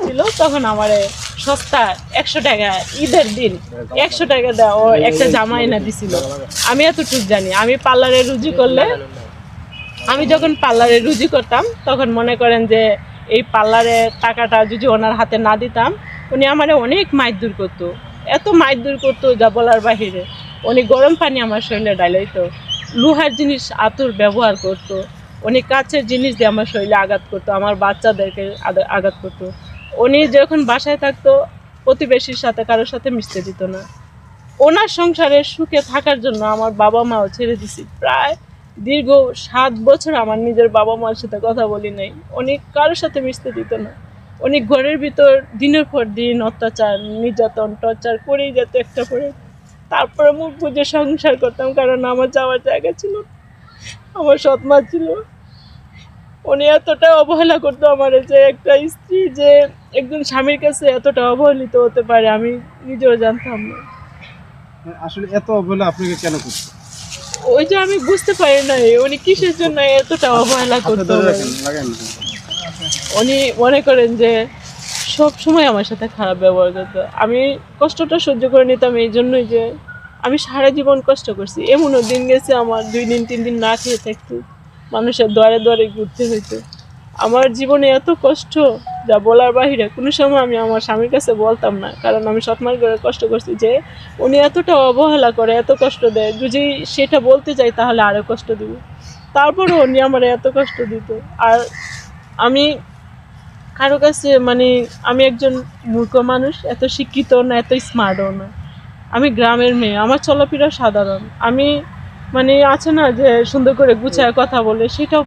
দিছিল তখন আমার সস্তা 100 টাকা ঈদের দিন 100 টাকা দেওয়া ও একটা জামা এনে দিছিল। আমি এতটুকু জানি। আমি পার্লারে রুজি করলে, আমি যখন পার্লারে রুজি করতাম তখন মনে করেন যে এই পার্লারের টাকাটা যদি ওনার হাতে না দিতাম, উনি আমার অনেক মাইর করতো, এত মাইর করতো যা বলার বাহিরে। উনি গরম পানি আমার শরীরে ডালাইতো, লোহার জিনিস আতুর ব্যবহার করতো, উনি কাছের জিনিস দিয়ে আমার শরীরে আঘাত করতো, আমার বাচ্চাদেরকে আঘাত করতো। উনি যখন বাসায় থাকতো প্রতিবেশীর সাথে কারোর সাথে মিশতে দিত না। ওনার সংসারে সুখে থাকার জন্য আমার বাবা মাও ছেড়ে দিছি। প্রায় দীর্ঘ 7 বছর আমার নিজের বাবা মার সাথে কথা বলি নাই। উনি কারোর সাথে মিশতে দিত না। উনি ঘরের ভিতর দিনের পর দিন অত্যাচার, নির্যাতন, টর্চার করেই যেত একটা করে। তারপরে মুখ বুঝে সংসার করতাম, কারণ আমার যাওয়ার জায়গা ছিল, আমার সৎ মা ছিল। উনি এতটা অবহেলা করতো আমার, যে একটা স্ত্রী যে একজন স্বামীর কাছে এতটা অবহেলিত হতে পারে আমি নিজেও জানতাম না। আসলে এত অবহেলা আপনাকে কেন করছে? ওই যে আমি বুঝতে পারি নাই উনি কিসের জন্য এতটা অবহেলা করতো। উনি মনে করেন যে সব সময় আমার সাথে খারাপ ব্যবহার করতো। আমি কষ্টটা সহ্য করে নিতাম এই জন্যই যে আমি সারা জীবন কষ্ট করছি। এমনও দিন গেছে আমার 2 দিন 3 দিন না খেয়ে থাকতো, মানুষের দ্বারে দ্বারে ঘুরতে হইতো। আমার জীবনে এত কষ্ট যা বলার বাহিরে। কোনো সময় আমি আমার স্বামীর কাছে বলতাম না, কারণ আমি সৎমার করে কষ্ট করছি যে উনি এতটা অবহেলা করে, এত কষ্ট দেয়, যদি সেটা বলতে চাই তাহলে আরও কষ্ট দিব। তারপরেও উনি আমার এত কষ্ট দিত। আর আমি কারো কাছে আমি একজন মূর্খ মানুষ, এত শিক্ষিত না, এত স্মার্টও না। আমি গ্রামের মেয়ে, আমার চলাফেরা সাধারণ। আমি আছে না যে সুন্দর করে গুছায় কথা বলে, সেটাও